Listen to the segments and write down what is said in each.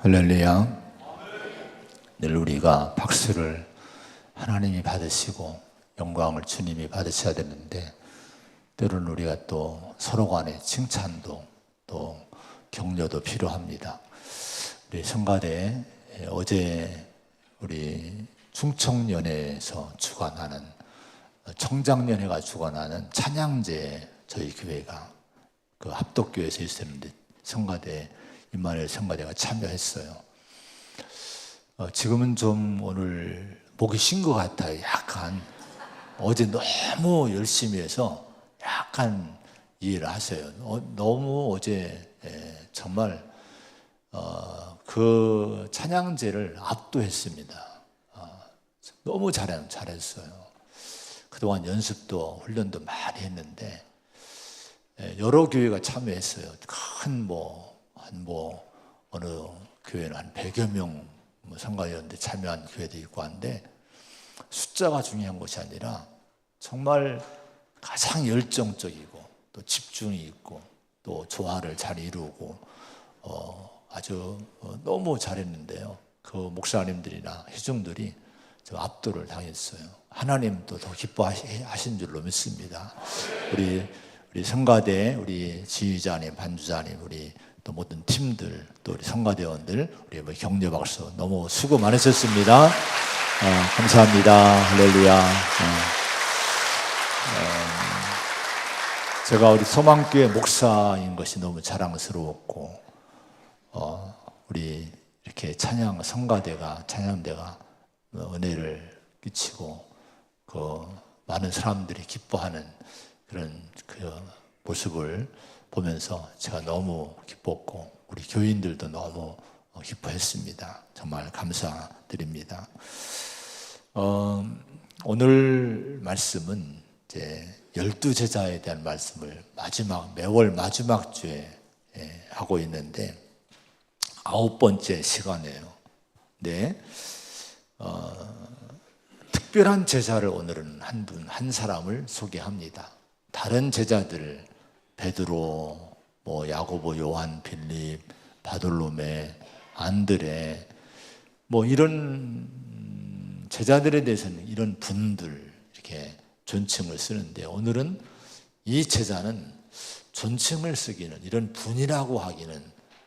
할렐루야. 늘 우리가 박수를 하나님이 받으시고 영광을 주님이 받으셔야 되는데, 때로는 우리가 또 서로 간에 칭찬도 또 격려도 필요합니다. 우리 성가대 어제 우리 충청연회에서 주관하는, 청장연회가 주관하는 찬양제, 저희 교회가 그 합독교회에서 있었는데 성가대 임마누엘 성가대가 참여했어요. 지금은 좀 오늘 목이 쉰 것 같아요. 약간 어제 너무 열심히 해서 약간 이해를 하세요. 너무 어제 정말 그 찬양제를 압도했습니다. 너무 잘했어요. 그동안 연습도 훈련도 많이 했는데 여러 교회가 참여했어요. 큰 어느 교회는 한 100여 명 성가위원들 참여한 교회도 있고 한데, 숫자가 중요한 것이 아니라 정말 가장 열정적이고 또 집중이 있고 또 조화를 잘 이루고 아주 너무 잘했는데요. 그 목사님들이나 회중들이 좀 압도를 당했어요. 하나님도 더 기뻐하신 줄로 믿습니다. 우리 성가대, 우리 지휘자님, 반주자님, 우리 또 모든 팀들, 또 우리 성가대원들, 우리 격려 박수 너무 수고 많으셨습니다. 감사합니다. 할렐루야. 제가 우리 소망교회 목사인 것이 너무 자랑스러웠고, 우리 이렇게 찬양대가 은혜를 끼치고 그 많은 사람들이 기뻐하는 그런 그 모습을 보면서 제가 너무 기뻤고 우리 교인들도 너무 기뻐했습니다. 정말 감사드립니다. 오늘 말씀은 이제 12제자에 대한 말씀을 매월 마지막 주에 하고 있는데 9번째 시간이에요. 네. 특별한 제자를 오늘은 한 사람을 소개합니다. 다른 제자들, 베드로, 야고보, 요한, 빌립, 바돌로메, 안드레, 이런 제자들에 대해서는 이런 분들 이렇게 존칭을 쓰는데, 오늘은 이 제자는 존칭을 쓰기는, 이런 분이라고 하기는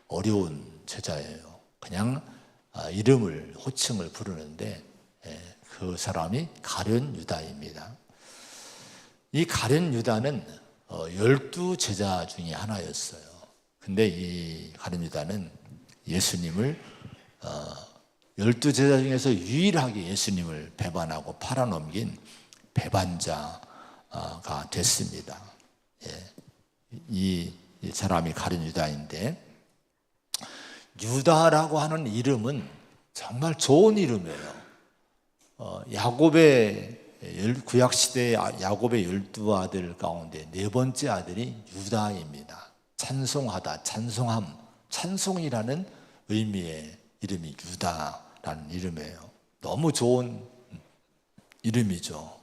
어려운 제자예요. 그냥 호칭을 부르는데, 그 사람이 가룟 유다입니다. 이 가룟 유다는 12제자 중에 하나였어요. 근데 이 가룟 유다는 예수님을 12제자 중에서 유일하게 예수님을 배반하고 팔아넘긴 배반자가 됐습니다. 이 사람이 가룟 유다인데, 유다라고 하는 이름은 정말 좋은 이름이에요. 구약시대의 야곱의 12아들 가운데 네 번째 아들이 유다입니다. 찬송하다, 찬송함, 찬송이라는 의미의 이름이 유다라는 이름이에요. 너무 좋은 이름이죠.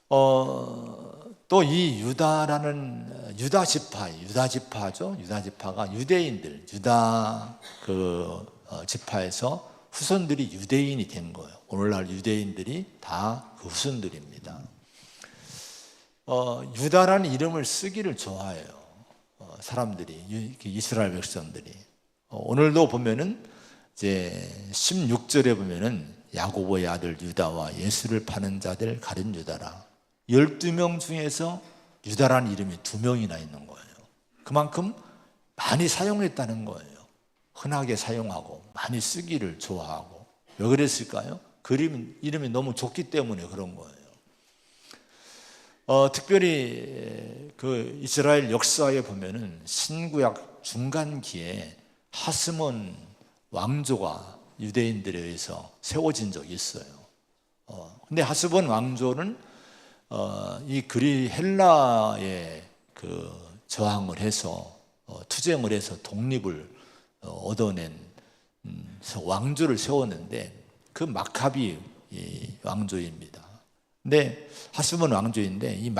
또 이 유다라는 유다지파죠. 유다지파가 유대인들, 유다 지파에서 후손들이 유대인이 된 거예요. 오늘날 유대인들이 다 그 후손들입니다. 유다라는 이름을 쓰기를 좋아해요. 사람들이, 이스라엘 백성들이. 오늘도 보면은 이제 16절에 보면은 야고보의 아들 유다와 예수를 파는 자들 가룟 유다라. 12명 중에서 유다라는 이름이 2명이나 있는 거예요. 그만큼 많이 사용했다는 거예요. 흔하게 사용하고 많이 쓰기를 좋아하고. 왜 그랬을까요? 그 이름이 너무 좋기 때문에 그런 거예요. 특별히 그 이스라엘 역사에 보면은 신구약 중간기에 하스몬 왕조가 유대인들에 의해서 세워진 적이 있어요. 근데 하스몬 왕조는 이 헬라에 저항을 해서 투쟁을 해서 독립을 얻어낸 왕조를 세웠는데, 그 마카비 왕조입니다. 근데 하스몬 왕조인데, 이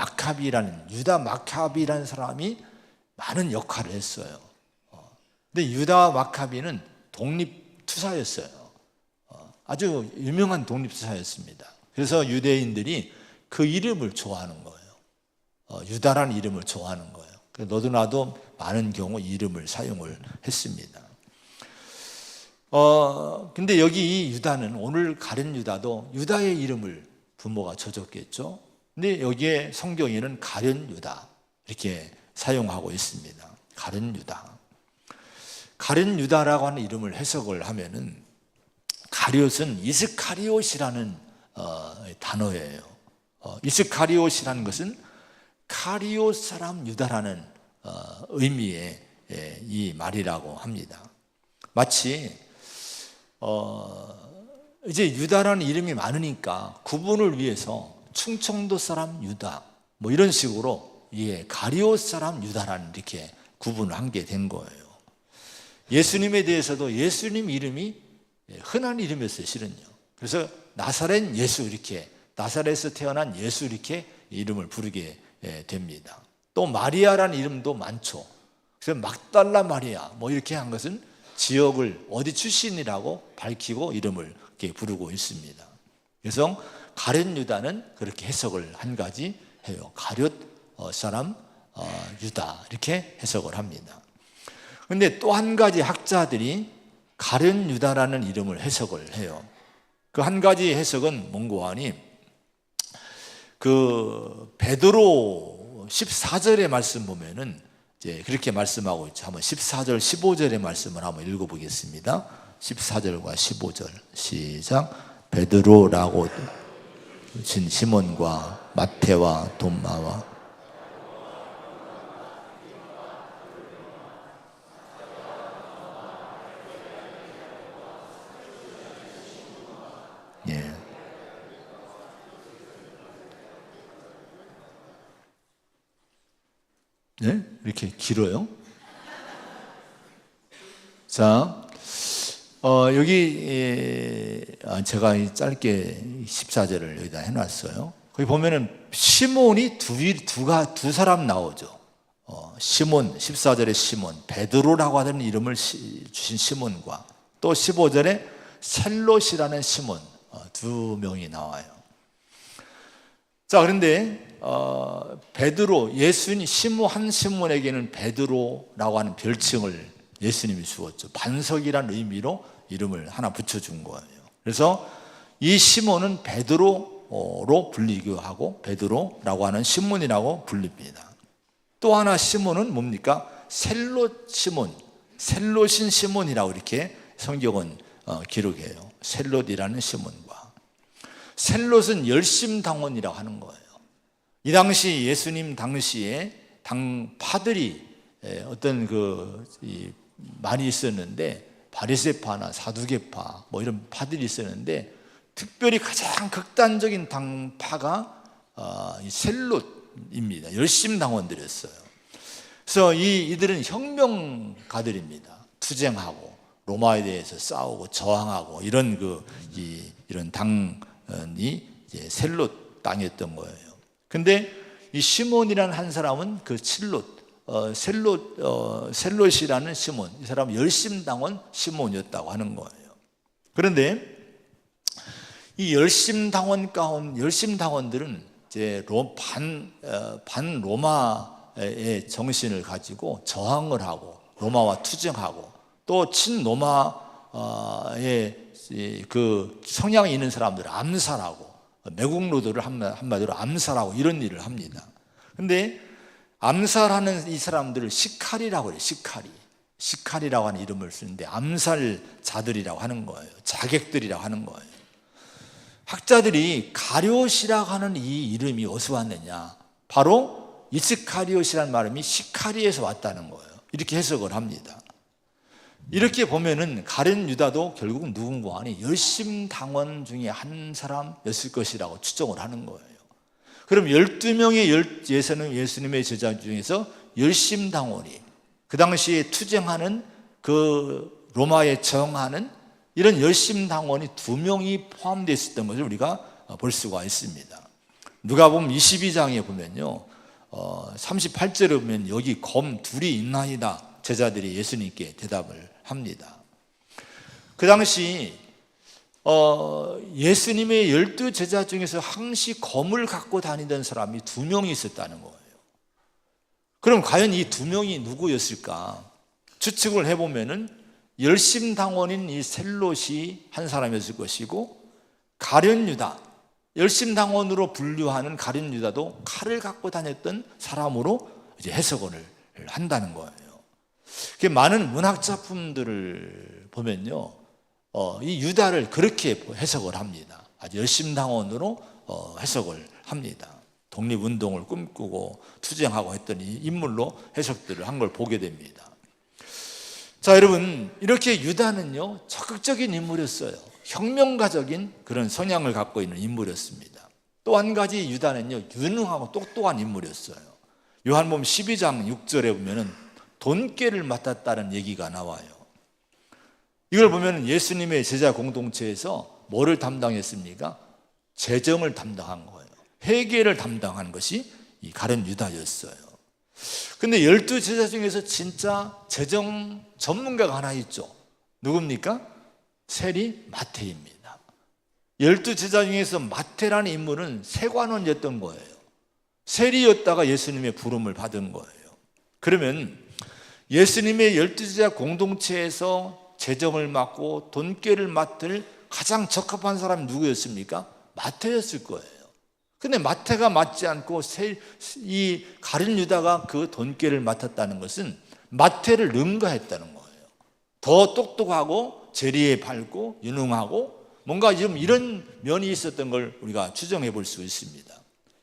유다 마카비라는 사람이 많은 역할을 했어요. 근데 유다와 마카비는 독립투사였어요. 아주 유명한 독립투사였습니다. 그래서 유대인들이 그 이름을 좋아하는 거예요. 유다라는 이름을 좋아하는 거예요. 너도 나도 많은 경우 이름을 사용을 했습니다. 근데 여기 이 유다는, 오늘 가룟 유다도 유다의 이름을 부모가 져줬겠죠. 근데 여기에 성경에는 가룟 유다 이렇게 사용하고 있습니다. 가룟 유다. 가룟 유다라고 하는 이름을 해석을 하면은, 가룟은 이스카리옷이라는 단어예요. 이스카리옷이라는 것은 카리옷 사람 유다라는 의미의 이 말이라고 합니다. 마치 이제 유다라는 이름이 많으니까 구분을 위해서 충청도 사람 유다 뭐 이런 식으로 가리옷 사람 유다라는 이렇게 구분을 한 게 된 거예요. 예수님에 대해서도 예수님 이름이 흔한 이름이었어요, 실은요. 그래서 나사렛 예수, 이렇게 나사렛에서 태어난 예수 이렇게 이름을 부르게 됩니다. 또 마리아라는 이름도 많죠. 그래서 막달라 마리아 뭐 이렇게 한 것은 지역을 어디 출신이라고 밝히고 이름을 이렇게 부르고 있습니다. 그래서 가룟 유다는 그렇게 해석을 한 가지 해요. 가룟 사람 유다 이렇게 해석을 합니다. 그런데 또 한 가지 학자들이 가룟 유다라는 이름을 해석을 해요. 그 한 가지 해석은 뭔고 하니, 그 베드로 14절의 말씀 보면은 이제 그렇게 말씀하고 있죠. 한번 14절, 15절의 말씀을 한번 읽어보겠습니다. 14절과 15절 시작. 베드로라고 진 시몬과 마태와 도마와 네? 이렇게 길어요? 자, 여기 제가 짧게 14절을 여기다 해놨어요. 거기 보면은 시몬이 두 사람 나오죠. 시몬, 14절에 시몬, 베드로라고 하는 이름을 주신 시몬과 또 15절에 셀롯이라는 시몬, 두 명이 나와요. 자, 그런데 베드로, 예수님 한 시몬에게는 베드로라고 하는 별칭을 예수님이 주었죠. 반석이라는 의미로 이름을 하나 붙여준 거예요. 그래서 이 시몬은 베드로로 불리기도 하고 베드로라고 하는 시몬이라고 불립니다. 또 하나 시몬은 뭡니까? 셀롯 시몬, 셀롯인 시몬이라고 이렇게 성경은 기록해요. 셀롯이라는 시몬과. 셀롯은 열심당원이라고 하는 거예요. 이 당시 예수님 당시에 당파들이 어떤 많이 있었는데, 바리새파나 사두개파 뭐 이런 파들이 있었는데, 특별히 가장 극단적인 당파가 셀롯입니다. 열심당원들이었어요. 그래서 이들은 혁명가들입니다. 투쟁하고 로마에 대해서 싸우고 저항하고 이런 이런 당이 셀롯 땅이었던 거예요. 근데 이 시몬이라는 한 사람은 그 셀롯이라는 시몬, 이 사람은 열심당원 시몬이었다고 하는 거예요. 그런데 이 열심당원들은 이제 반 로마의 정신을 가지고 저항을 하고 로마와 투쟁하고, 또 친로마의 그 성향이 있는 사람들을 암살하고, 매국노들을 한마디로 암살하고 이런 일을 합니다. 근데 암살하는 이 사람들을 시카리라고 해요. 시카리라고 하는 이름을 쓰는데 암살자들이라고 하는 거예요. 자객들이라고 하는 거예요. 학자들이 가룟이라고 하는 이 이름이 어디서 왔느냐, 바로 이스카리옷이라는 말음이 시카리에서 왔다는 거예요. 이렇게 해석을 합니다. 이렇게 보면은 가룟 유다도 결국 누군가 하니 열심당원 중에 한 사람이었을 것이라고 추정을 하는 거예요. 그럼 12명의 예수님의 제자 중에서 열심당원이 그 당시에 투쟁하는 그 로마에 저항하는 이런 열심당원이 2명이 포함되어 있었던 것을 우리가 볼 수가 있습니다. 누가복음 22장에 보면요, 38절에 보면 여기 검 둘이 있나이다 제자들이 예수님께 대답을 합니다. 그 당시 예수님의 12제자 중에서 항시 검을 갖고 다니던 사람이 2명이 있었다는 거예요. 그럼 과연 이 2명이 누구였을까? 추측을 해보면은 열심당원인 이 셀롯이 한 사람이었을 것이고, 가룟 유다, 열심당원으로 분류하는 가룟 유다도 칼을 갖고 다녔던 사람으로 이제 해석을 한다는 거예요. 많은 문학 작품들을 보면요, 이 유다를 그렇게 해석을 합니다. 아주 열심당원으로 해석을 합니다. 독립운동을 꿈꾸고 투쟁하고 했던 이 인물로 해석들을 한 걸 보게 됩니다. 자, 여러분, 이렇게 유다는요 적극적인 인물이었어요. 혁명가적인 그런 성향을 갖고 있는 인물이었습니다. 또 한 가지 유다는요 유능하고 똑똑한 인물이었어요. 요한복음 12장 6절에 보면은 돈깨를 맡았다는 얘기가 나와요. 이걸 보면 예수님의 제자 공동체에서 뭐를 담당했습니까? 재정을 담당한 거예요. 회계를 담당한 것이 이 가룟 유다였어요. 근데 12제자 중에서 진짜 재정 전문가가 하나 있죠. 누굽니까? 세리 마태입니다. 12제자 중에서 마태라는 인물은 세관원이었던 거예요. 세리였다가 예수님의 부름을 받은 거예요. 그러면 예수님의 12제자 공동체에서 재정을 맡고 돈깨를 맡을 가장 적합한 사람이 누구였습니까? 마태였을 거예요. 근데 마태가 맡지 않고 이 가룟 유다가 그 돈깨를 맡았다는 것은 마태를 능가했다는 거예요. 더 똑똑하고 재리에 밝고 유능하고 뭔가 좀 이런 면이 있었던 걸 우리가 추정해 볼 수 있습니다.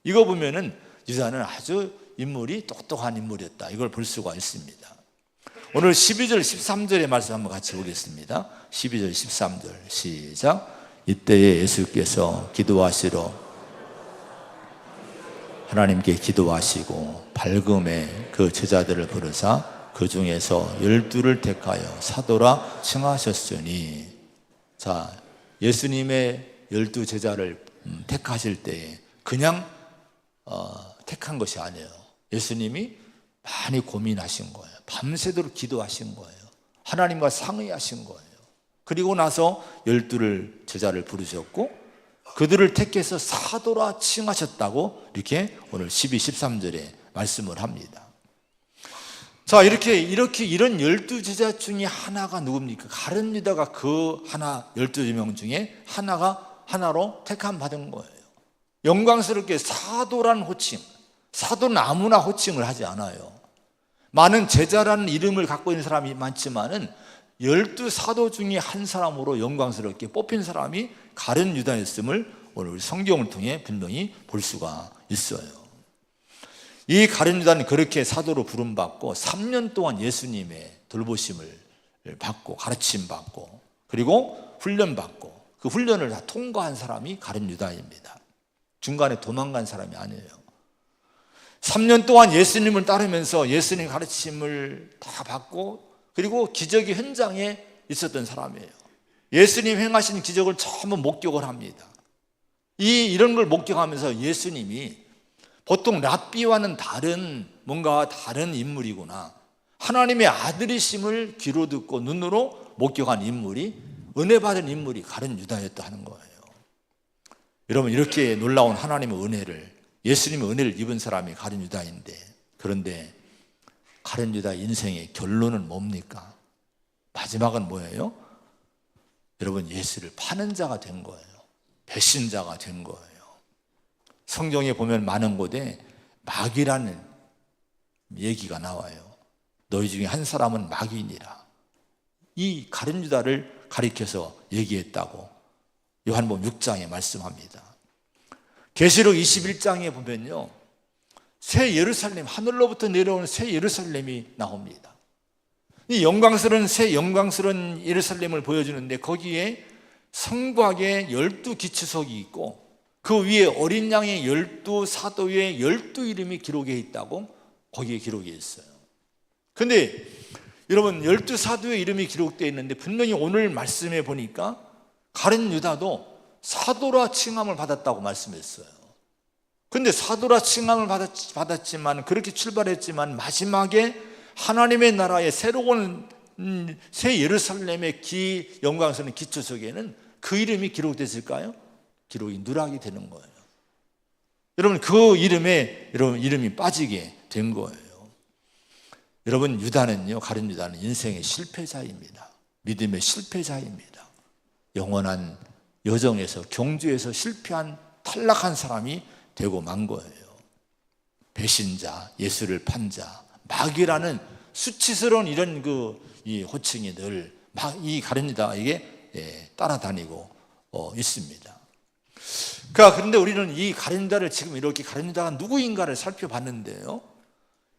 이거 보면은 유다는 아주 인물이 똑똑한 인물이었다, 이걸 볼 수가 있습니다. 오늘 12절 13절의 말씀 한번 같이 보겠습니다. 12절 13절 시작. 이때에 예수께서 기도하시러 하나님께 기도하시고 밝음에 그 제자들을 부르사 그 중에서 12를 택하여 사도라 칭하셨으니. 자, 예수님의 12제자를 택하실 때에 그냥 택한 것이 아니에요. 예수님이 많이 고민하신 거예요. 밤새도록 기도하신 거예요. 하나님과 상의하신 거예요. 그리고 나서 12를 제자를 부르셨고 그들을 택해서 사도라 칭하셨다고 이렇게 오늘 12, 13절에 말씀을 합니다. 자, 이런 12제자 중에 하나가 누굽니까? 가룟 유다가 그 하나 12명 중에 하나로 택함 받은 거예요. 영광스럽게 사도라는 호칭, 사도는 아무나 호칭을 하지 않아요. 많은 제자라는 이름을 갖고 있는 사람이 많지만은 12사도 중에 한 사람으로 영광스럽게 뽑힌 사람이 가룟 유다였음을 오늘 우리 성경을 통해 분명히 볼 수가 있어요. 이 가룟 유다는 그렇게 사도로 부름받고 3년 동안 예수님의 돌보심을 받고 가르침 받고 그리고 훈련받고 그 훈련을 다 통과한 사람이 가룟 유다입니다. 중간에 도망간 사람이 아니에요. 3년 동안 예수님을 따르면서 예수님 가르침을 다 받고 그리고 기적의 현장에 있었던 사람이에요. 예수님 행하신 기적을 전부 목격을 합니다. 이런 걸 목격하면서 예수님이 보통 랍비와는 뭔가 다른 인물이구나, 하나님의 아들이심을 귀로 듣고 눈으로 목격한 인물이, 은혜 받은 인물이 가룟 유다였다 하는 거예요. 여러분, 이렇게 놀라운 하나님의 은혜를, 예수님의 은혜를 입은 사람이 가룟 유다인데, 그런데 가룟 유다 인생의 결론은 뭡니까? 마지막은 뭐예요? 여러분, 예수를 파는 자가 된 거예요. 배신자가 된 거예요. 성경에 보면 많은 곳에 마귀라는 얘기가 나와요. 너희 중에 한 사람은 마귀니라. 이 가룟 유다를 가리켜서 얘기했다고 요한복음 6장에 말씀합니다. 계시록 21장에 보면요, 새 예루살렘, 하늘로부터 내려오는 새 예루살렘이 나옵니다. 이 새 영광스러운 예루살렘을 보여주는데 거기에 성곽에 12기초석이 있고 그 위에 어린 양의 12사도의 12이름이 기록해 있다고 거기에 기록해 있어요. 근데 여러분, 12사도의 이름이 기록되어 있는데 분명히 오늘 말씀해 보니까 가룟 유다도 사도라 칭함을 받았다고 말씀했어요. 근데 사도라 칭함을 받았지만, 그렇게 출발했지만 마지막에 하나님의 나라의 새로운 새 예루살렘의 영광스러운 기초 속에는 그 이름이 기록됐을까요? 기록이 누락이 되는 거예요. 여러분, 그 이름에 여러분 이름이 빠지게 된 거예요. 여러분, 유다는요, 가룟 유다는 인생의 실패자입니다. 믿음의 실패자입니다. 영원한 여정에서, 경주에서 실패한 탈락한 사람이 되고 만 거예요. 배신자, 예수를 판 자, 마귀라는 수치스러운 이런 이 호칭이 늘 이 가룟 유다에게 따라다니고 있습니다. 그런데 우리는 이 가룟 유다를 지금 이렇게 가룟 유다가 누구인가를 살펴봤는데요,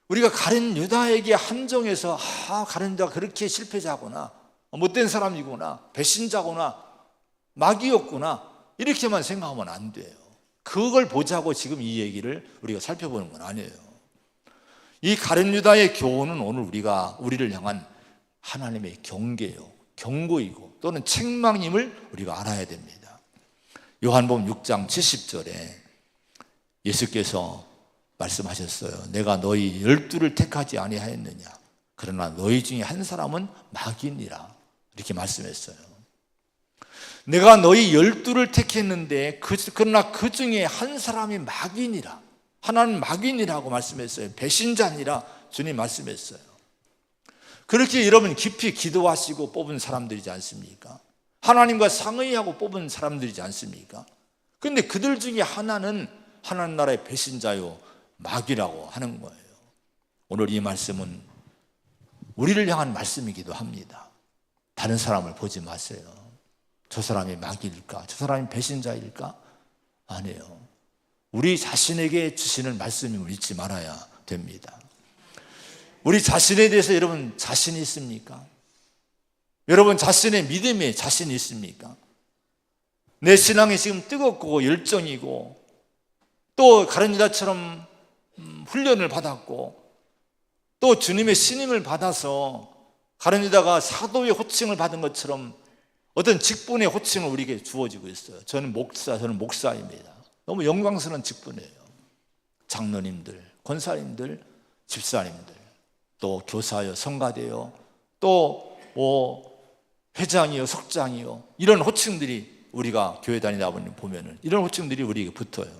우리가 가룟 유다에게 한정해서 가룟 유다가 그렇게 실패자구나, 못된 사람이구나, 배신자구나, 마귀였구나, 이렇게만 생각하면 안 돼요. 그걸 보자고 지금 이 얘기를 우리가 살펴보는 건 아니에요. 이 가룟 유다의 교훈은 오늘 우리를 향한 하나님의 경계요, 경고이고 또는 책망임을 우리가 알아야 됩니다. 요한복음 6장 70절에 예수께서 말씀하셨어요. 내가 너희 12를 택하지 아니하였느냐, 그러나 너희 중에 한 사람은 마귀니라, 이렇게 말씀했어요. 내가 너희 12를 택했는데 그러나 그 중에 한 사람이 마귀니라, 하나는 마귀니라고 말씀했어요. 배신자니라 주님 말씀했어요. 그렇게 여러분 깊이 기도하시고 뽑은 사람들이지 않습니까? 하나님과 상의하고 뽑은 사람들이지 않습니까? 그런데 그들 중에 하나는 하나님 나라의 배신자요, 마귀라고 하는 거예요. 오늘 이 말씀은 우리를 향한 말씀이기도 합니다. 다른 사람을 보지 마세요. 저 사람이 마귀일까? 저 사람이 배신자일까? 아니에요. 우리 자신에게 주시는 말씀임을 잊지 말아야 됩니다. 우리 자신에 대해서 여러분 자신이 있습니까? 여러분 자신의 믿음에 자신이 있습니까? 내 신앙이 지금 뜨겁고 열정이고 또 가룟 유다처럼 훈련을 받았고 또 주님의 신임을 받아서 가룟 유다가 사도의 호칭을 받은 것처럼 어떤 직분의 호칭을 우리에게 주어지고 있어요. 저는 목사입니다. 너무 영광스러운 직분이에요. 장로님들, 권사님들, 집사님들, 또 교사요, 성가대요, 또 회장이요, 석장이요, 이런 호칭들이 우리가 교회 다니다 보면은 이런 호칭들이 우리에게 붙어요.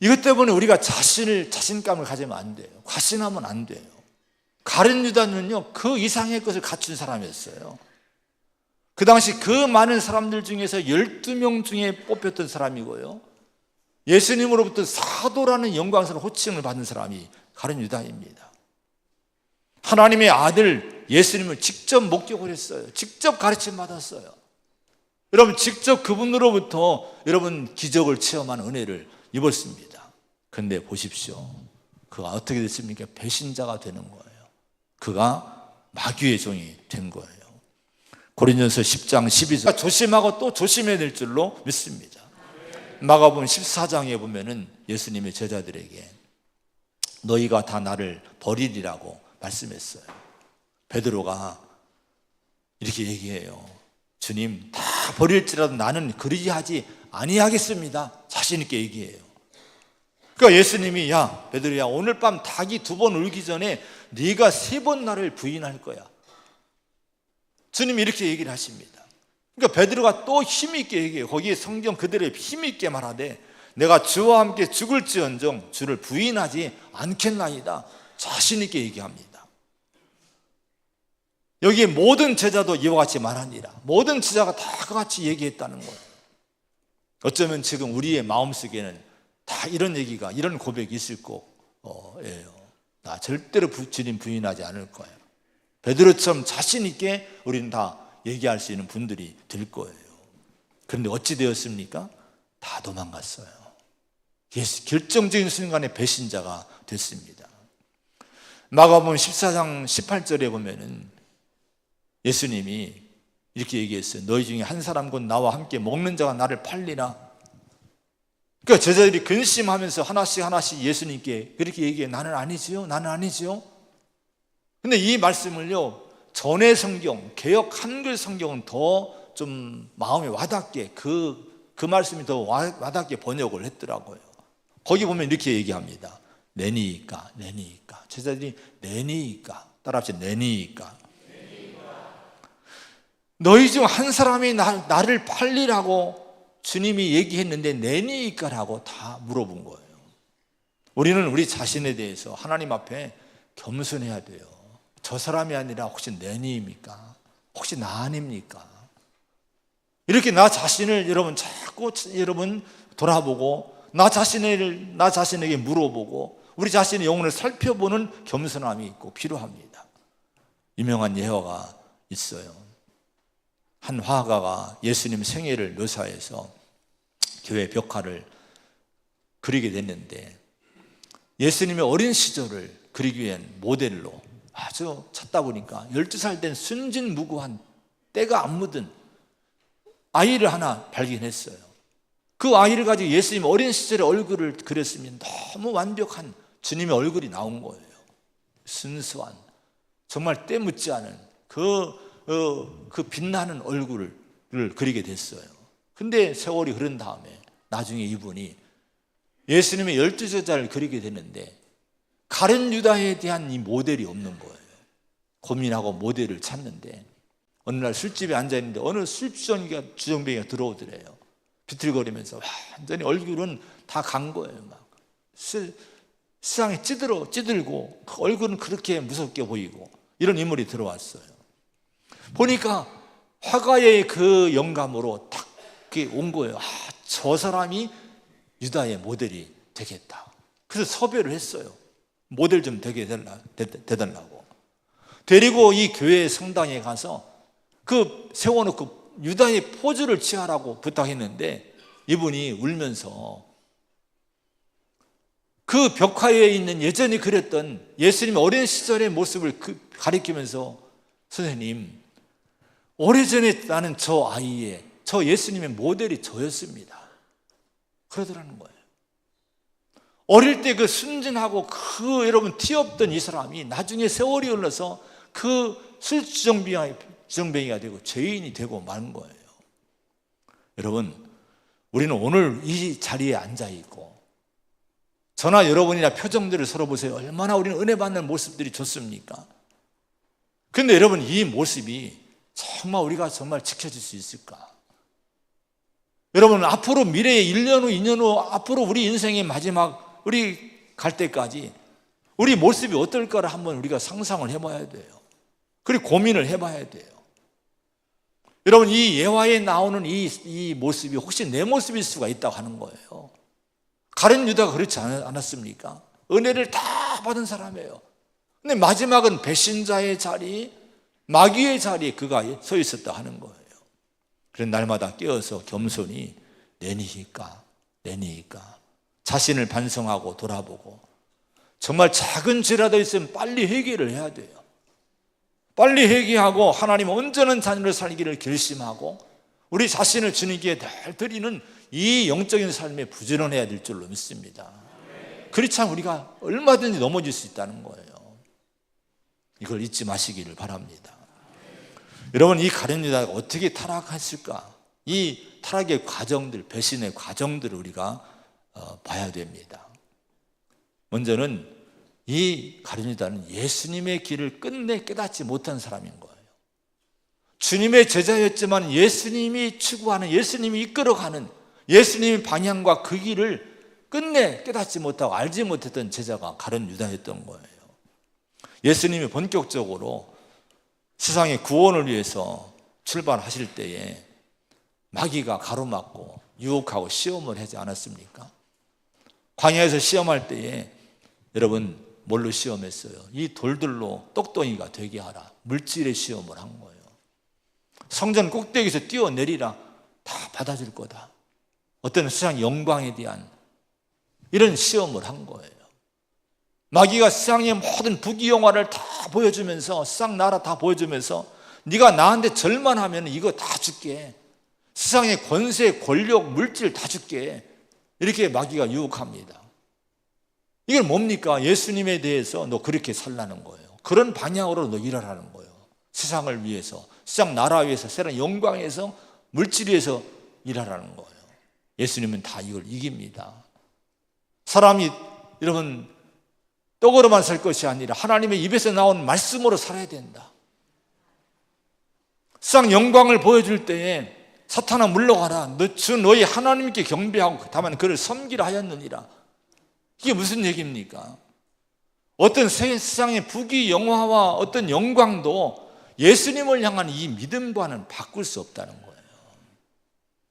이것 때문에 우리가 자신감을 가지면 안 돼요. 과신하면 안 돼요. 가룟 유다는요, 그 이상의 것을 갖춘 사람이었어요. 그 당시 그 많은 사람들 중에서 12명 중에 뽑혔던 사람이고요, 예수님으로부터 사도라는 영광스러운 호칭을 받은 사람이 가룟 유다입니다. 하나님의 아들 예수님을 직접 목격을 했어요. 직접 가르침 받았어요. 여러분, 직접 그분으로부터 여러분 기적을 체험한 은혜를 입었습니다. 그런데 보십시오, 그가 어떻게 됐습니까? 배신자가 되는 거예요. 그가 마귀의 종이 된 거예요. 고린도전서 10장 12절, 조심하고 또 조심해야 될 줄로 믿습니다. 마가복음 14장에 보면은 예수님의 제자들에게 너희가 다 나를 버리리라고 말씀했어요. 베드로가 이렇게 얘기해요. 주님, 다 버릴지라도 나는 그리하지 아니하겠습니다. 자신 있게 얘기해요. 그러니까 예수님이 야 베드로야, 오늘 밤 닭이 2번 울기 전에 네가 3번 나를 부인할 거야. 주님이 이렇게 얘기를 하십니다. 그러니까 베드로가 또 힘있게 얘기해요. 거기에 성경 그대로 힘있게 말하되 내가 주와 함께 죽을지언정 주를 부인하지 않겠나이다, 자신 있게 얘기합니다. 여기에 모든 제자도 이와 같이 말하니라. 모든 제자가 다 같이 얘기했다는 거예요. 어쩌면 지금 우리의 마음속에는 다 이런 얘기가, 이런 고백이 있을 거예요. 나 절대로 주님 부인하지 않을 거예요. 베드로처럼 자신 있게 우리는 다 얘기할 수 있는 분들이 될 거예요. 그런데 어찌 되었습니까? 다 도망갔어요. 결정적인 순간에 배신자가 됐습니다. 마가복음 14장 18절에 보면은 예수님이 이렇게 얘기했어요. 너희 중에 한 사람 곧 나와 함께 먹는 자가 나를 팔리라. 그러니까 제자들이 근심하면서 하나씩 예수님께 그렇게 얘기해. 나는 아니지요, 나는 아니지요. 근데 이 말씀을요, 전의 성경, 개역 한글 성경은 더 좀 마음에 와닿게, 그 말씀이 더 와닿게 번역을 했더라고요. 거기 보면 이렇게 얘기합니다. 내니이까, 내니이까. 제자들이 내니이까, 따라합시다. 내니이까. 너희 중 한 사람이 나를 팔리라고 주님이 얘기했는데 내니이까라고 다 물어본 거예요. 우리는 우리 자신에 대해서 하나님 앞에 겸손해야 돼요. 저 사람이 아니라 혹시 내니입니까? 혹시 나 아닙니까? 이렇게 나 자신을 여러분 자꾸 여러분 돌아보고 나 자신에게 물어보고 우리 자신의 영혼을 살펴보는 겸손함이 있고 필요합니다. 유명한 예화가 있어요. 한 화가가 예수님 생애를 묘사해서 교회 벽화를 그리게 됐는데 예수님의 어린 시절을 그리기 위한 모델로 아주 찾다 보니까 12살 된 순진무구한 때가 안 묻은 아이를 하나 발견했어요. 그 아이를 가지고 예수님 어린 시절의 얼굴을 그렸으면 너무 완벽한 주님의 얼굴이 나온 거예요. 순수한 정말 때 묻지 않은 그 빛나는 얼굴을 그리게 됐어요. 근데 세월이 흐른 다음에 나중에 이분이 예수님의 12제자를 그리게 됐는데 가룟 유다에 대한 이 모델이 없는 거예요. 고민하고 모델을 찾는데 어느 날 술집에 앉아있는데 어느 주정뱅이가 들어오더래요. 비틀거리면서 완전히 얼굴은 다 간 거예요. 막 세상에 찌들고 얼굴은 그렇게 무섭게 보이고 이런 인물이 들어왔어요. 보니까 화가의 그 영감으로 딱 온 거예요. 저 사람이 유다의 모델이 되겠다. 그래서 섭외를 했어요. 모델 좀 되게 되달라고. 데리고 이 교회 성당에 가서 그 세워놓고 유다의 포즈를 취하라고 부탁했는데 이분이 울면서 그 벽화에 있는 예전에 그렸던 예수님 어린 시절의 모습을 가리키면서 선생님, 오래전에 나는 저 예수님의 모델이 저였습니다. 그러더라는 거예요. 어릴 때 그 순진하고 여러분 티 없던 이 사람이 나중에 세월이 흘러서 그 술주정뱅이가 되고 죄인이 되고 마는 거예요. 여러분, 우리는 오늘 이 자리에 앉아 있고 저나 여러분이나 표정들을 서로 보세요. 얼마나 우리는 은혜 받는 모습들이 좋습니까? 그런데 여러분, 이 모습이 정말 우리가 정말 지켜질 수 있을까? 여러분, 앞으로 미래의 1년 후, 2년 후, 앞으로 우리 인생의 마지막 우리 갈 때까지 우리 모습이 어떨까를 한번 우리가 상상을 해봐야 돼요. 그리고 고민을 해봐야 돼요. 여러분, 이 예화에 나오는 이 모습이 혹시 내 모습일 수가 있다고 하는 거예요. 가룟 유다가 그렇지 않았습니까? 은혜를 다 받은 사람이에요. 근데 마지막은 배신자의 자리, 마귀의 자리에 그가 서 있었다 하는 거예요. 그래서 날마다 깨어서 겸손히 내니까 자신을 반성하고 돌아보고 정말 작은 죄라도 있으면 빨리 회개를 해야 돼요. 빨리 회개하고 하나님 온전한 자녀로 살기를 결심하고 우리 자신을 주님께 늘 드리는 이 영적인 삶에 부지런해야 될 줄로 믿습니다. 그렇지 않으면 우리가 얼마든지 넘어질 수 있다는 거예요. 이걸 잊지 마시기를 바랍니다. 여러분, 이 가룟 유다가 어떻게 타락했을까? 이 타락의 과정들, 배신의 과정들을 우리가 봐야 됩니다. 먼저는 이 가룟 유다는 예수님의 길을 끝내 깨닫지 못한 사람인 거예요. 주님의 제자였지만 예수님이 추구하는, 예수님이 이끌어가는 예수님의 방향과 그 길을 끝내 깨닫지 못하고 알지 못했던 제자가 가룟 유다였던 거예요. 예수님이 본격적으로 세상의 구원을 위해서 출발하실 때에 마귀가 가로막고 유혹하고 시험을 하지 않았습니까? 광야에서 시험할 때에 여러분 뭘로 시험했어요? 이 돌들로 똑똑이가 되게 하라. 물질의 시험을 한 거예요. 성전 꼭대기에서 뛰어내리라. 다 받아줄 거다. 어떤 세상 영광에 대한 이런 시험을 한 거예요. 마귀가 세상의 모든 부귀영화를 다 보여주면서 세상 나라 다 보여주면서 네가 나한테 절만하면 이거 다 줄게. 세상의 권세, 권력, 물질 다 줄게. 이렇게 마귀가 유혹합니다. 이건 뭡니까? 예수님에 대해서 너 그렇게 살라는 거예요. 그런 방향으로 너 일하라는 거예요. 세상을 위해서, 세상 나라 위해서, 세상 영광에서, 물질 위해서 일하라는 거예요. 예수님은 다 이걸 이깁니다. 사람이 여러분 떡으로만 살 것이 아니라 하나님의 입에서 나온 말씀으로 살아야 된다. 세상 영광을 보여줄 때에 사탄아 물러가라. 너희 하나님께 경배하고 다만 그를 섬기라 하였느니라. 이게 무슨 얘기입니까? 어떤 세상의 부귀 영화와 어떤 영광도 예수님을 향한 이 믿음과는 바꿀 수 없다는 거예요.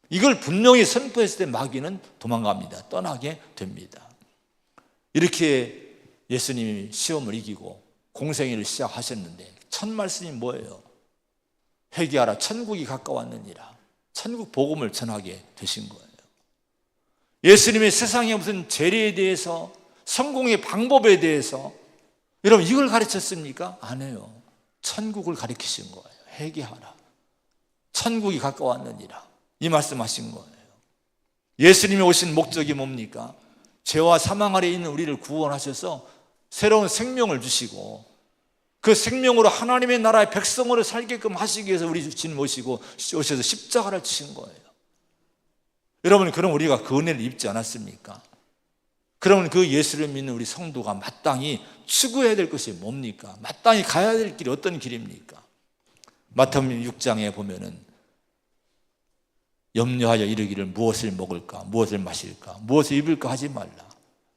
이걸 분명히 선포했을 때 마귀는 도망갑니다. 떠나게 됩니다. 이렇게 예수님이 시험을 이기고 공생애를 시작하셨는데 첫 말씀이 뭐예요? 회개하라, 천국이 가까웠느니라. 천국 복음을 전하게 되신 거예요. 예수님의 세상의 무슨 재리에 대해서, 성공의 방법에 대해서 여러분 이걸 가르쳤습니까? 안 해요. 천국을 가르치신 거예요. 회개하라, 천국이 가까웠느니라. 이 말씀하신 거예요. 예수님이 오신 목적이 뭡니까? 죄와 사망 아래 있는 우리를 구원하셔서 새로운 생명을 주시고 그 생명으로 하나님의 나라의 백성으로 살게끔 하시기 위해서 우리 주님 오셔서 십자가를 치신 거예요. 여러분, 그럼 우리가 그 은혜를 입지 않았습니까? 그러면 그 예수를 믿는 우리 성도가 마땅히 추구해야 될 것이 뭡니까? 마땅히 가야 될 길이 어떤 길입니까? 마태복음 6장에 보면은 염려하여 이르기를 무엇을 먹을까, 무엇을 마실까, 무엇을 입을까 하지 말라.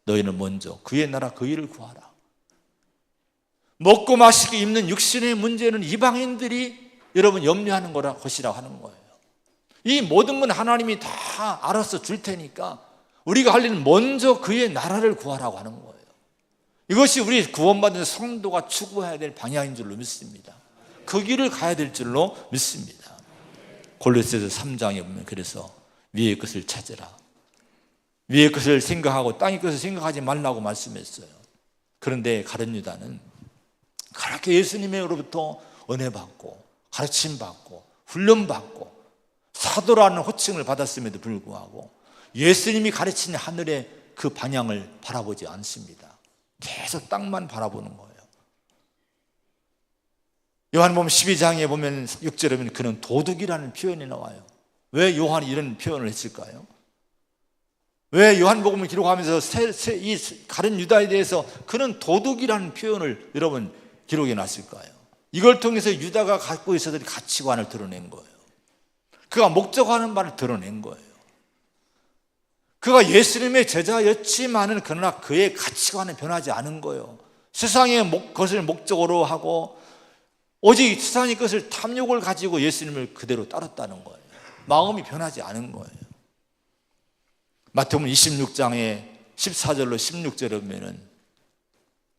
너희는 먼저 그의 나라 그 일을 구하라. 먹고 마시기 입는 육신의 문제는 이방인들이 여러분 염려하는 것이라고 하는 거예요. 이 모든 건 하나님이 다 알아서 줄 테니까 우리가 할 일은 먼저 그의 나라를 구하라고 하는 거예요. 이것이 우리 구원받은 성도가 추구해야 될 방향인 줄로 믿습니다. 그 길을 가야 될 줄로 믿습니다. 골로새서 3장에 보면 그래서 위의 것을 찾으라. 위의 것을 생각하고 땅의 것을 생각하지 말라고 말씀했어요. 그런데 가룟 유다는 그렇게 예수님으로부터 은혜 받고 가르침 받고 훈련 받고 사도라는 호칭을 받았음에도 불구하고 예수님이 가르치는 하늘의 그 방향을 바라보지 않습니다. 계속 땅만 바라보는 거예요. 요한복음 12장에 보면 6절에 보면 그는 도둑이라는 표현이 나와요. 왜 요한이 이런 표현을 했을까요? 왜 요한복음을 기록하면서 이 가룟 유다에 대해서 그는 도둑이라는 표현을 여러분 기록해 놨을까요? 이걸 통해서 유다가 갖고 있었던 가치관을 드러낸 거예요. 그가 목적하는 바를 드러낸 거예요. 그가 예수님의 제자였지만은 그러나 그의 가치관은 변하지 않은 거예요. 세상의 것을 목적으로 하고 오직 세상의 것을 탐욕을 가지고 예수님을 그대로 따랐다는 거예요. 마음이 변하지 않은 거예요. 마태복음 26장에 14절로 16절에 보면은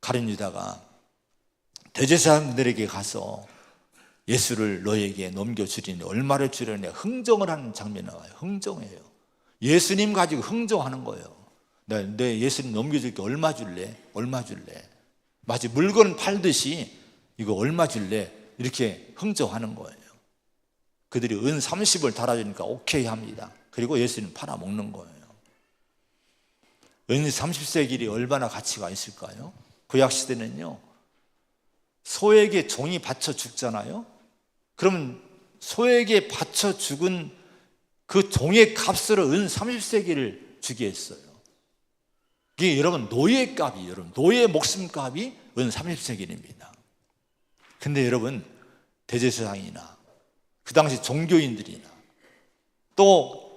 가룟 유다가 대제사장들에게 가서 예수를 너에게 넘겨주리니 얼마를 주려냐 흥정을 하는 장면이 나와요. 흥정이에요. 예수님 가지고 흥정하는 거예요. 내 예수님 넘겨줄게. 얼마 줄래? 얼마 줄래? 마치 물건 팔듯이 이거 얼마 줄래? 이렇게 흥정하는 거예요. 그들이 은 30을 달아주니까 오케이 합니다. 그리고 예수님 팔아먹는 거예요. 은 30세겔이 얼마나 가치가 있을까요? 구약시대는요, 소에게 종이 바쳐 죽잖아요. 그러면 소에게 바쳐 죽은 그 종의 값으로 은 30세겔을 주게 했어요. 이게 여러분 노예값이, 여러분 노예 목숨값이 은 30세겔입니다. 근데 여러분 대제사장이나 그 당시 종교인들이나 또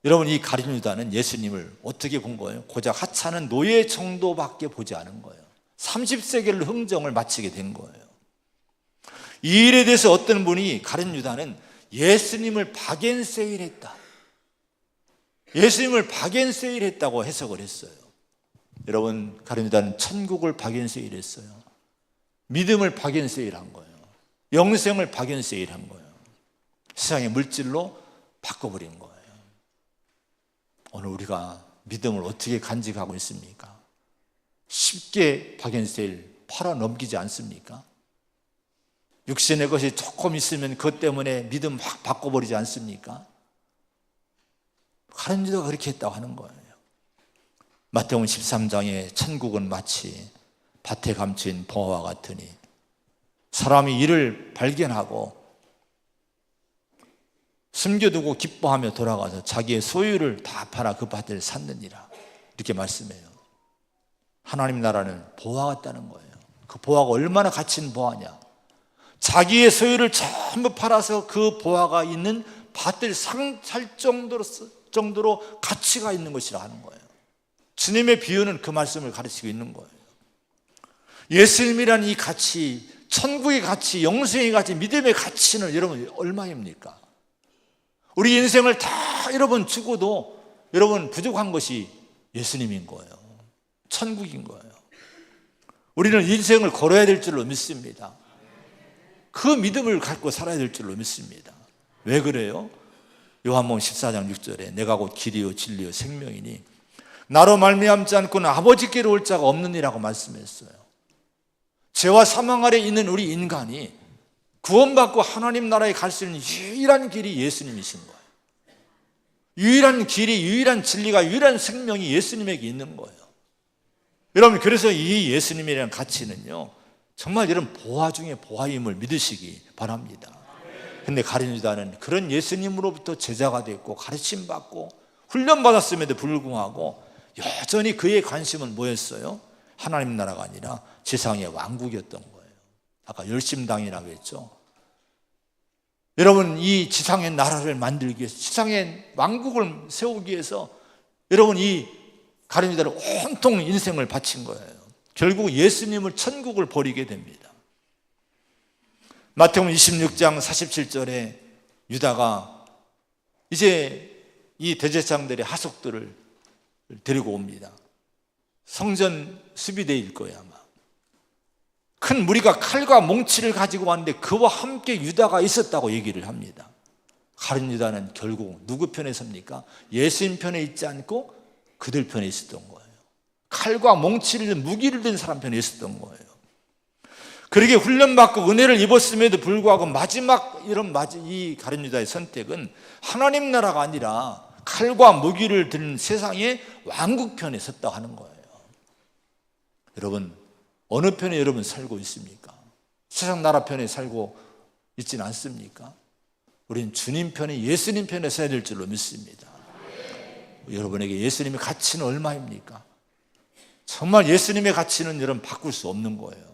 여러분 이 가룟 유다는 예수님을 어떻게 본 거예요? 고작 하찮은 노예 정도밖에 보지 않은 거예요. 30세겔 흥정을 마치게 된 거예요. 이 일에 대해서 어떤 분이 가룟 유다는 예수님을 바겐세일했다. 예수님을 바겐세일했다고 해석을 했어요. 여러분 가룟 유다는 천국을 바겐세일했어요. 믿음을 바겐세일한 거예요. 영생을 바겐세일한 거예요. 세상의 물질로 바꿔버린 거예요. 오늘 우리가 믿음을 어떻게 간직하고 있습니까? 쉽게 바겐세일 팔아 넘기지 않습니까? 육신의 것이 조금 있으면 그것 때문에 믿음 확 바꿔버리지 않습니까? 가룟 유다가 그렇게 했다고 하는 거예요. 마태복음 13장에 천국은 마치 밭에 감춘 붕어와 같으니 사람이 이를 발견하고 숨겨두고 기뻐하며 돌아가서 자기의 소유를 다 팔아 그 밭을 샀느니라. 이렇게 말씀해요. 하나님 나라는 보화 같다는 거예요. 그 보화가 얼마나 가치 있는 보화냐. 자기의 소유를 전부 팔아서 그 보화가 있는 밭을 살 정도로 가치가 있는 것이라 하는 거예요. 주님의 비유는 그 말씀을 가르치고 있는 거예요. 예수님이라는 이 가치, 천국의 가치, 영생의 가치, 믿음의 가치는 여러분 얼마입니까? 우리 인생을 다 여러분 주고도 여러분 부족한 것이 예수님인 거예요. 천국인 거예요. 우리는 인생을 걸어야 될 줄로 믿습니다. 그 믿음을 갖고 살아야 될 줄로 믿습니다. 왜 그래요? 요한복음 14장 6절에 내가 곧 길이요 진리요 생명이니 나로 말미암지 않고는 아버지께로 올 자가 없느니라고 말씀했어요. 죄와 사망 아래 있는 우리 인간이 구원받고 하나님 나라에 갈 수 있는 유일한 길이 예수님이신 거예요. 유일한 길이, 유일한 진리가, 유일한 생명이 예수님에게 있는 거예요. 여러분, 그래서 이 예수님이라는 가치는요, 정말 여러분 보화 중에 보화임을 믿으시기 바랍니다. 근데 가룟 유다는 그런 예수님으로부터 제자가 됐고 가르침 받고 훈련받았음에도 불구하고 여전히 그의 관심은 뭐였어요? 하나님 나라가 아니라 세상의 왕국이었던 거예요. 아까 열심당이라고 했죠. 여러분, 이 지상의 나라를 만들기 위해서, 지상의 왕국을 세우기 위해서 여러분 이 가룟 유다를 온통 인생을 바친 거예요. 결국 예수님을 천국을 버리게 됩니다. 마태복음 26장 47절에 유다가 이제 이 대제사장들의 하속들을 데리고 옵니다. 성전 수비대일 거예요 아마. 큰 무리가 칼과 몽치를 가지고 왔는데 그와 함께 유다가 있었다고 얘기를 합니다. 가룟 유다는 결국 누구 편에 섭니까? 예수님 편에 있지 않고 그들 편에 있었던 거예요. 칼과 몽치를 든 무기를 든 사람 편에 있었던 거예요. 그렇게 훈련받고 은혜를 입었음에도 불구하고 마지막 이 가룟 유다의 선택은 하나님 나라가 아니라 칼과 무기를 든 세상의 왕국 편에 섰다고 하는 거예요. 여러분, 어느 편에 여러분 살고 있습니까? 세상 나라 편에 살고 있지는 않습니까? 우리는 주님 편에, 예수님 편에 서야 될 줄로 믿습니다. 여러분에게 예수님의 가치는 얼마입니까? 정말 예수님의 가치는 여러분 바꿀 수 없는 거예요.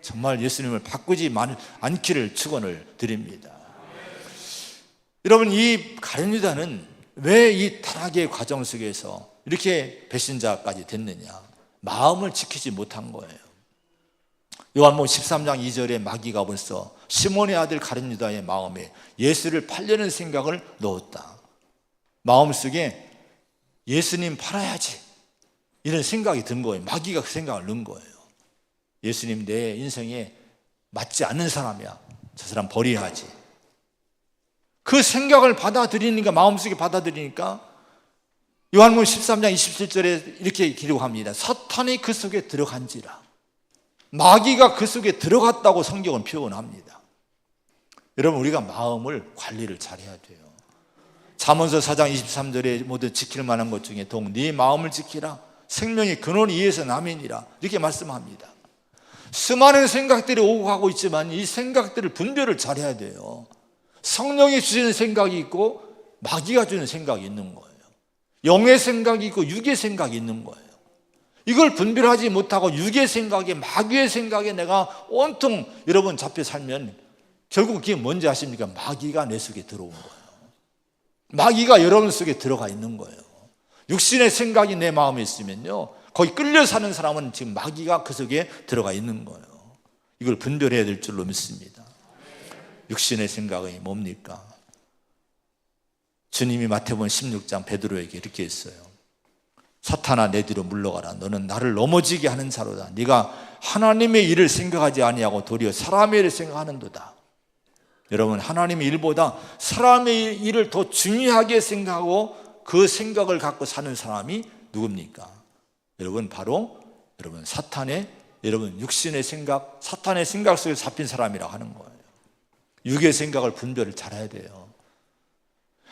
정말 예수님을 바꾸지 않기를 축원을 드립니다. 여러분, 이 가룟 유다는 왜 이 타락의 과정 속에서 이렇게 배신자까지 됐느냐? 마음을 지키지 못한 거예요. 요한복음 13장 2절에 마귀가 벌써 시몬의 아들 가룟 유다의 마음에 예수를 팔려는 생각을 넣었다. 마음속에 예수님 팔아야지 이런 생각이 든 거예요. 마귀가 그 생각을 넣은 거예요. 예수님 내 인생에 맞지 않는 사람이야. 저 사람 버려야지. 그 생각을 받아들이니까, 마음속에 받아들이니까 요한복음 13장 27절에 이렇게 기록합니다. 사탄이 그 속에 들어간지라. 마귀가 그 속에 들어갔다고 성경은 표현합니다. 여러분, 우리가 마음을 관리를 잘해야 돼요. 잠언서 4장 23절에 모두 지킬 만한 것 중에 네 마음을 지키라. 생명의 근원이 이에서 남이니라. 이렇게 말씀합니다. 수많은 생각들이 오고 가고 있지만 이 생각들을 분별을 잘해야 돼요. 성령이 주시는 생각이 있고 마귀가 주는 생각이 있는 거예요. 영의 생각이 있고 육의 생각이 있는 거예요. 이걸 분별하지 못하고 육의 생각에, 마귀의 생각에 내가 온통 여러분 잡혀 살면 결국 그게 뭔지 아십니까? 마귀가 내 속에 들어온 거예요. 마귀가 여러분 속에 들어가 있는 거예요. 육신의 생각이 내 마음에 있으면요, 거기 끌려 사는 사람은 지금 마귀가 그 속에 들어가 있는 거예요. 이걸 분별해야 될 줄로 믿습니다. 육신의 생각이 뭡니까? 주님이 마태복음 16장 베드로에게 이렇게 했어요. 사탄아, 내 뒤로 물러가라. 너는 나를 넘어지게 하는 자로다. 네가 하나님의 일을 생각하지 아니하고 도리어 사람의 일을 생각하는도다. 여러분, 하나님의 일보다 사람의 일을 더 중요하게 생각하고 그 생각을 갖고 사는 사람이 누굽니까? 여러분, 바로 여러분 사탄의, 여러분 육신의 생각, 사탄의 생각 속에 잡힌 사람이라고 하는 거예요. 육의 생각을 분별을 잘해야 돼요.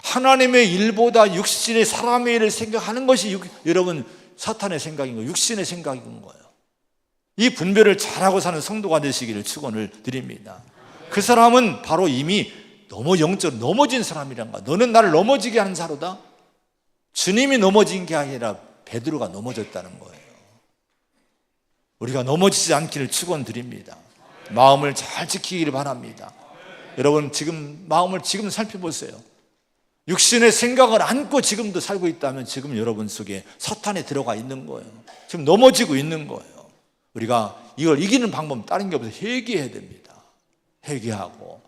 하나님의 일보다 육신의 사람의 일을 생각하는 것이 여러분 사탄의 생각인 거예요. 육신의 생각인 거예요. 이 분별을 잘하고 사는 성도가 되시기를 축원을 드립니다. 그 사람은 바로 이미 너무 영적으로 넘어진 사람이란 거야. 너는 나를 넘어지게 하는 자로다. 주님이 넘어진 게 아니라 베드로가 넘어졌다는 거예요. 우리가 넘어지지 않기를 축원드립니다. 마음을 잘 지키기를 바랍니다. 여러분 지금 마음을 지금 살펴보세요. 육신의 생각을 안고 지금도 살고 있다면 지금 여러분 속에 사탄이 들어가 있는 거예요. 지금 넘어지고 있는 거예요. 우리가 이걸 이기는 방법은 다른 게 없어서 회개해야 됩니다. 회개하고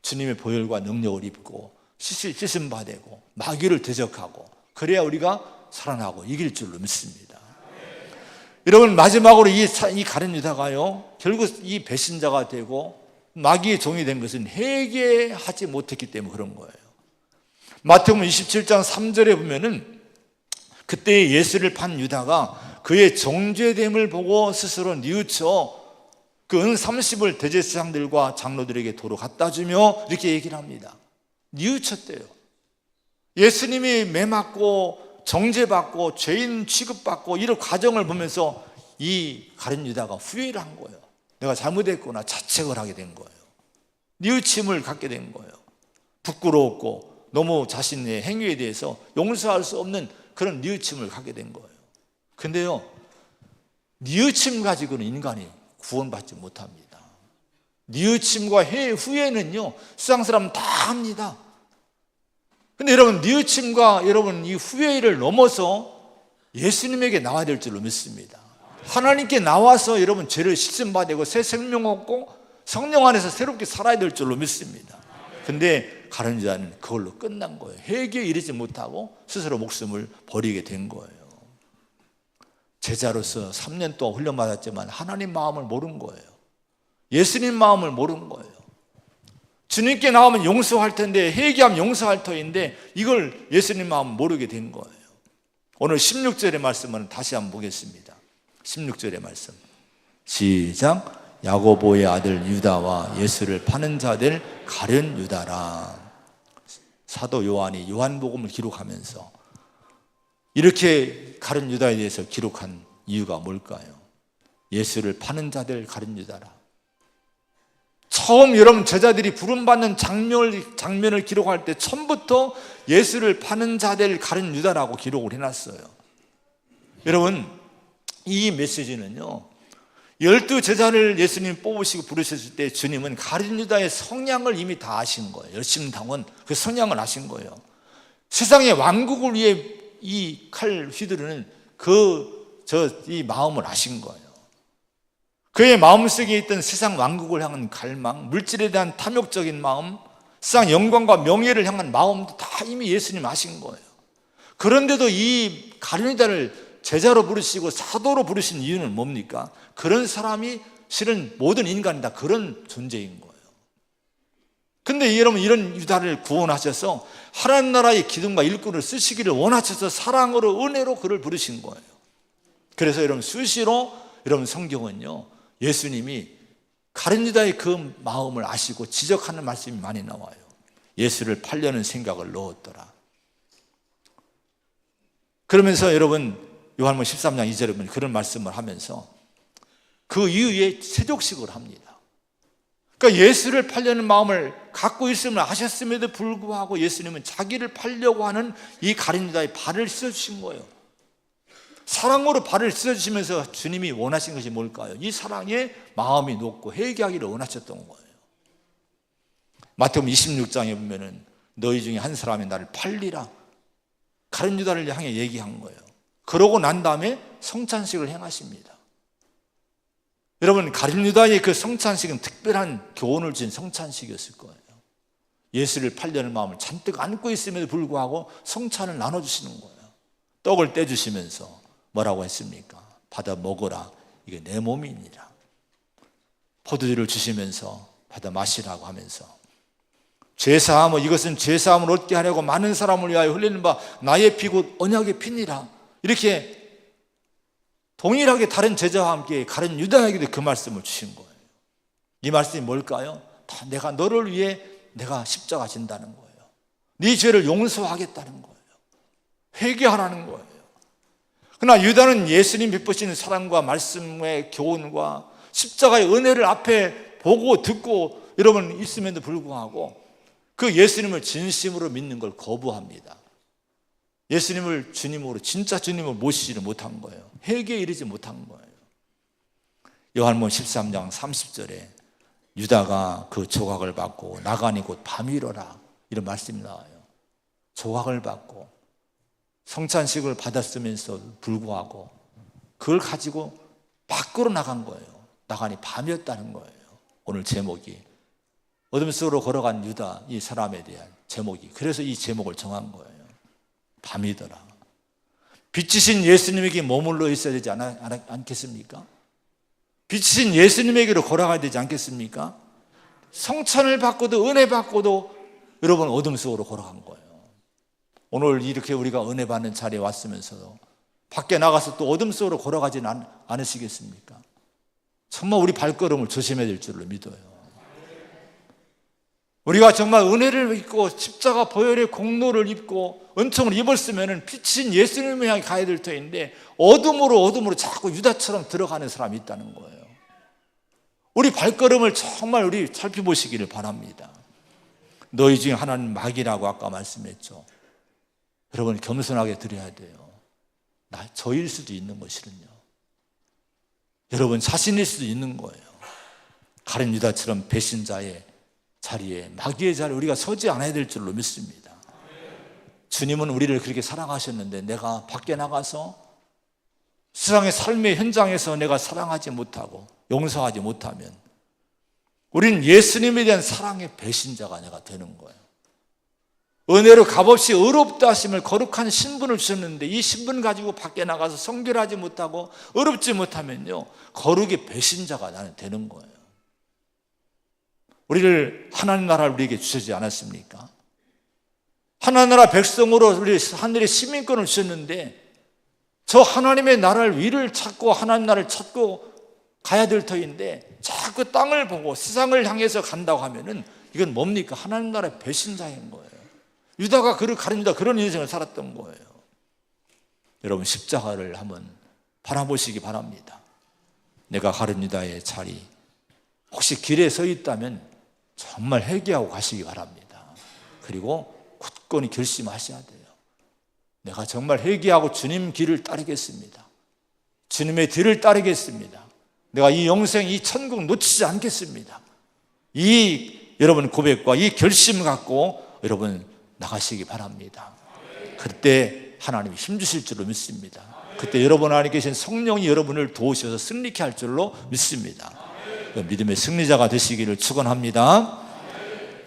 주님의 보혈과 능력을 입고 씻음 받고 마귀를 대적하고 그래야 우리가 살아나고 이길 줄로 믿습니다. 여러분 마지막으로 이 가룟 유다가요 결국 이 배신자가 되고 마귀의 종이 된 것은 회개하지 못했기 때문에 그런 거예요. 마태복음 27장 3절에 보면은 그때 예수를 판 유다가 그의 정죄됨을 보고 스스로 뉘우쳐 그 은 30을 대제사장들과 장로들에게 도로 갖다 주며 이렇게 얘기를 합니다. 뉘우쳤대요. 예수님이 매맞고 정죄받고 죄인 취급받고 이런 과정을 보면서 이 가룟 유다가 후회를 한 거예요. 내가 잘못했구나 자책을 하게 된 거예요. 뉘우침을 갖게 된 거예요. 부끄러웠고 너무 자신의 행위에 대해서 용서할 수 없는 그런 뉘우침을 갖게 된 거예요. 근데요 뉘우침 가지고는 인간이 구원받지 못합니다. 뉘우침과 후회는요 세상 사람 다 합니다. 근데 여러분 뉘우침과 여러분 이 후회를 넘어서 예수님에게 나와야 될 줄로 믿습니다. 하나님께 나와서 여러분 죄를 씻음받고 새 생명 얻고 성령 안에서 새롭게 살아야 될 줄로 믿습니다. 근데 가룟 유다는 그걸로 끝난 거예요. 회개에 이르지 못하고 스스로 목숨을 버리게 된 거예요. 제자로서 3년 동안 훈련받았지만 하나님 마음을 모른 거예요. 예수님 마음을 모른 거예요. 주님께 나오면 용서할 텐데 회개하면 용서할 터인데 이걸 예수님 마음 모르게 된 거예요. 오늘 16절의 말씀을 다시 한번 보겠습니다. 16절의 말씀 시작. 야고보의 아들 유다와 예수를 파는 자들 가룟 유다라. 사도 요한이 요한복음을 기록하면서 이렇게 가룟 유다에 대해서 기록한 이유가 뭘까요? 예수를 파는 자들 가룟 유다라. 처음 여러분 제자들이 부름받는 장면을 기록할 때 처음부터 예수를 파는 자들 가룟 유다라고 기록을 해놨어요. 여러분 이 메시지는요 12제자를 예수님 뽑으시고 부르셨을 때 주님은 가룟 유다의 성향을 이미 다 아신 거예요. 열심당원 그 성향을 아신 거예요. 세상의 왕국을 위해 이 칼 휘두르는 이 마음을 아신 거예요. 그의 마음속에 있던 세상 왕국을 향한 갈망, 물질에 대한 탐욕적인 마음, 세상 영광과 명예를 향한 마음도 다 이미 예수님 아신 거예요. 그런데도 이 가룟 유다를 제자로 부르시고 사도로 부르신 이유는 뭡니까? 그런 사람이 실은 모든 인간이 다 그런 존재인 거예요. 근데 여러분 이런 유다를 구원하셔서 하나님 나라의 기둥과 일꾼을 쓰시기를 원하셔서 사랑으로 은혜로 그를 부르신 거예요. 그래서 여러분 수시로 여러분 성경은요 예수님이 가룟 유다의 그 마음을 아시고 지적하는 말씀이 많이 나와요. 예수를 팔려는 생각을 넣었더라. 그러면서 여러분 요한복음 13장 2절에 보면 그런 말씀을 하면서 그 이후에 세족식을 합니다. 그러니까 예수를 팔려는 마음을 갖고 있음을 아셨음에도 불구하고 예수님은 자기를 팔려고 하는 이 가룟 유다의 발을 씻어주신 거예요. 사랑으로 발을 씻어주시면서 주님이 원하신 것이 뭘까요? 이 사랑에 마음이 높고 회개하기를 원하셨던 거예요. 마태복음 26장에 보면은 너희 중에 한 사람이 나를 팔리라 가룟 유다를 향해 얘기한 거예요. 그러고 난 다음에 성찬식을 행하십니다. 여러분 가룟 유다의 그 성찬식은 특별한 교훈을 준 성찬식이었을 거예요. 예수를 팔려는 마음을 잔뜩 안고 있음에도 불구하고 성찬을 나눠주시는 거예요. 떡을 떼주시면서 뭐라고 했습니까? 받아 먹어라 이게 내 몸이니라. 포도주를 주시면서 받아 마시라고 하면서 죄사함을 이것은 죄사함을 얻게 하려고 많은 사람을 위하여 흘리는 바 나의 피 곧 언약의 피니라. 이렇게 동일하게 다른 제자와 함께 가룟 유다에게도 그 말씀을 주신 거예요. 이 말씀이 뭘까요? 다 내가 너를 위해 내가 십자가 진다는 거예요. 네 죄를 용서하겠다는 거예요. 회개하라는 거예요. 그러나 유다는 예수님 베푸시는 사랑과 말씀의 교훈과 십자가의 은혜를 앞에 보고 듣고 여러분 있음에도 불구하고 그 예수님을 진심으로 믿는 걸 거부합니다. 예수님을 주님으로 진짜 주님을 모시지를 못한 거예요. 회개에 이르지 못한 거예요. 요한복음 13장 30절에 유다가 그 조각을 받고 나가니 곧 밤이로라 이런 말씀이 나와요. 조각을 받고 성찬식을 받았으면서 불구하고 그걸 가지고 밖으로 나간 거예요. 나가니 밤이었다는 거예요. 오늘 제목이 어둠 속으로 걸어간 유다 이 사람에 대한 제목이, 그래서 이 제목을 정한 거예요. 밤이더라. 빛이신 예수님에게 머물러 있어야 되지 않겠습니까? 빛이신 예수님에게로 걸어가야 되지 않겠습니까? 성찬을 받고도 은혜 받고도 여러분 어둠 속으로 걸어간 거예요. 오늘 이렇게 우리가 은혜 받는 자리에 왔으면서도 밖에 나가서 또 어둠 속으로 걸어가지는 않으시겠습니까? 정말 우리 발걸음을 조심해야 될 줄로 믿어요. 우리가 정말 은혜를 입고 십자가 보혈의 공로를 입고 은총을 입었으면 빛인 예수님을 향해 가야 될 터인데 어둠으로 자꾸 유다처럼 들어가는 사람이 있다는 거예요. 우리 발걸음을 정말 우리 살펴보시기를 바랍니다. 너희 중에 하나는 마귀라고 아까 말씀했죠. 여러분 겸손하게 드려야 돼요. 저일 수도 있는 것이거든요. 여러분 자신일 수도 있는 거예요. 가룟 유다처럼 배신자의 자리에, 마귀의 자리에 우리가 서지 않아야 될 줄로 믿습니다. 주님은 우리를 그렇게 사랑하셨는데 내가 밖에 나가서 세상의 삶의 현장에서 내가 사랑하지 못하고 용서하지 못하면 우리는 예수님에 대한 사랑의 배신자가 내가 되는 거예요. 은혜로 값없이 의롭다 하심을 거룩한 신분을 주셨는데 이 신분 가지고 밖에 나가서 성결하지 못하고 의롭지 못하면요 거룩의 배신자가 나는 되는 거예요. 우리를 하나님 나라를 우리에게 주시지 않았습니까? 하나님 나라 백성으로 우리 하늘의 시민권을 주셨는데 저 하나님의 나라를 위를 찾고 하나님 나라를 찾고 가야 될 터인데 자꾸 땅을 보고 세상을 향해서 간다고 하면은 이건 뭡니까? 하나님 나라의 배신자인 거예요. 유다가 그를 가릅니다. 그런 인생을 살았던 거예요. 여러분 십자가를 한번 바라보시기 바랍니다. 내가 가룟 유다의 자리 혹시 길에 서 있다면 정말 회개하고 가시기 바랍니다. 그리고 굳건히 결심하셔야 돼요. 내가 정말 회개하고 주님 길을 따르겠습니다. 주님의 뒤를 따르겠습니다. 내가 이 영생, 이 천국 놓치지 않겠습니다. 이 여러분 고백과 이 결심 갖고 여러분 나가시기 바랍니다. 그때 하나님이 힘주실 줄로 믿습니다. 그때 여러분 안에 계신 성령이 여러분을 도우셔서 승리케 할 줄로 믿습니다. 믿음의 승리자가 되시기를 축원합니다.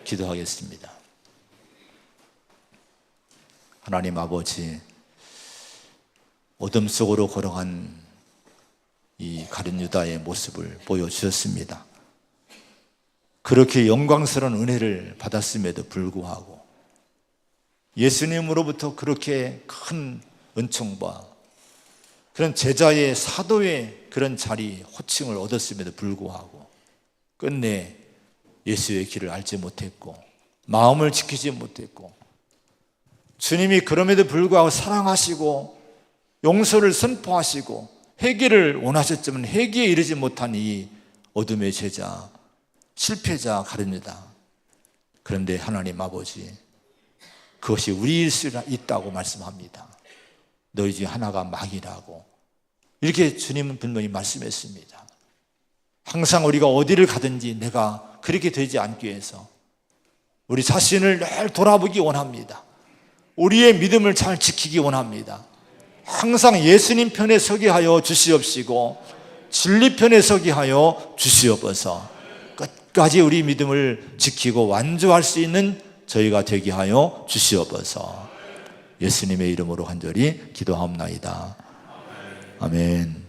기도하겠습니다. 하나님 아버지, 어둠 속으로 걸어간 이 가룟 유다의 모습을 보여주셨습니다. 그렇게 영광스러운 은혜를 받았음에도 불구하고 예수님으로부터 그렇게 큰 은총과 그런 제자의 사도의 그런 자리 호칭을 얻었음에도 불구하고 끝내 예수의 길을 알지 못했고 마음을 지키지 못했고 주님이 그럼에도 불구하고 사랑하시고 용서를 선포하시고 회개를 원하셨지만 회개에 이르지 못한 이 어둠의 제자, 실패자 가룟 유다. 그런데 하나님 아버지, 그것이 우리일 수 있다고 말씀합니다. 너희 중에 하나가 마귀라고 이렇게 주님은 분명히 말씀했습니다. 항상 우리가 어디를 가든지 내가 그렇게 되지 않기 위해서 우리 자신을 늘 돌아보기 원합니다. 우리의 믿음을 잘 지키기 원합니다. 항상 예수님 편에 서게 하여 주시옵시고 진리 편에 서게 하여 주시옵소서. 끝까지 우리 믿음을 지키고 완주할 수 있는 저희가 되게 하여 주시옵소서. 예수님의 이름으로 간절히 기도하옵나이다. 아멘.